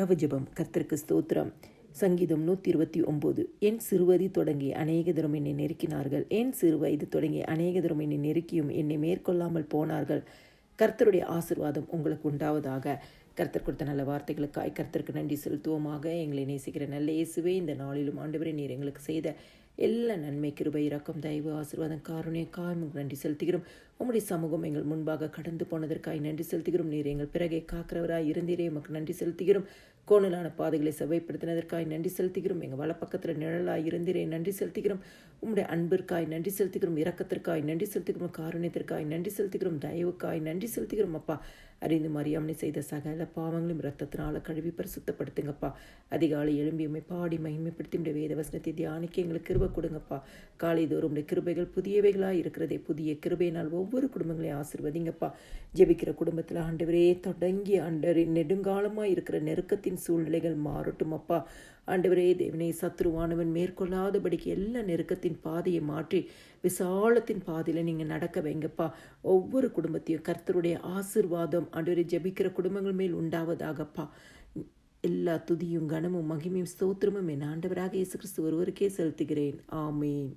ரவஜபம். கர்த்தருக்கு ஸ்தோத்திரம். சங்கீதம் 129. என் சிறுவதி தொடங்கி அநேகதரும் என்னை நெருக்கினார்கள். என் சிறுவயது தொடங்கி அநேகதரும் என்னை நெருக்கியும் என்னை மேற்கொள்ளாமல் போனார்கள். கர்த்தருடைய ஆசீர்வாதம் உங்களுக்கு உண்டாவதாக. கர்த்தர் கொடுத்த நல்ல வார்த்தைகளுக்காய் கர்த்தருக்கு நன்றி செலுத்துவோமாக. எங்களை நேசிக்கிற நல்ல இயேசுவே, இந்த நாளிலும் ஆண்டவரே, நீர் எங்களுக்கு செய்த எல்லா நன்மை, கிருபை, இரக்கம், தயவு, ஆசீர்வாதம், காருண்யக்காய் நன்றி செலுத்துகிறோம். உம்முடைய சமூகம் எங்கள் முன்பாக கடந்து போனதற்காய் நன்றி செலுத்துகிறோம். நீர் எங்கள் பிறகே காக்கிறவராய் இருந்தீரே, உமக்கு நன்றி செலுத்துகிறோம். கோணலான பாதைகளை செவ்வாய்ப்படுத்தினதற்காய் நன்றி செலுத்துகிறோம். எங்கள் வலப்பக்கத்தில் நிழலாய் இருந்தீரே, நன்றி செலுத்துகிறோம். உம்முடைய அன்பிற்காய் நன்றி செலுத்துகிறோம். இரக்கத்திற்காய் நன்றி செலுத்துகிறோம். காருண்யத்திற்காய் நன்றி செலுத்துகிறோம். தயவுக்காய் நன்றி செலுத்துகிறோம். அப்பா, அறிந்து மறியாமலே செய்த சகல பாவங்களும் இரத்தத்தினால கழுவி பரிசுத்தப்படுத்துங்கப்பா. அதிகாலை எழும்பி உம்மை பாடி மகிமைப்படுத்தி உடைய வேத வசனத்தை தியானிக்க எங்களுக்கு கிருபை கொடுங்கப்பா. காலைதோறும் உடைய கிருபைகள் புதியவைகளாக இருக்கிறதே, புதிய கிருபையினால் ஒவ்வொரு குடும்பங்களையும் ஆசீர்வதிங்கப்பா. ஜெபிக்கிற குடும்பத்தில் ஆண்டவரே, தொடங்கி ஆண்டவரே, நெடுங்காலமாக இருக்கிற நெருக்கத்தின் சூழ்நிலைகள் மாறட்டும் அப்பா. ஆண்டவரே தேவனே, சத்ருவானவன் மேற்கொள்ளாதபடிக்கு எல்லா நெருக்கத்தின் பாதையை மாற்றி விசாலத்தின் பாதையில் நீங்கள் நடக்க வைங்கப்பா. ஒவ்வொரு குடும்பத்தையும் கர்த்தருடைய ஆசீர்வாதம் ஆண்டவரே ஜெபிக்கிற குடும்பங்கள் மேல் உண்டாவதாகப்பா. எல்லா துதியும் கனமும் மகிமையும் ஸ்தோத்திரமும் என் ஆண்டவராக இயேசு கிறிஸ்து ஒருவருக்கே செலுத்துகிறேன். ஆமேன்.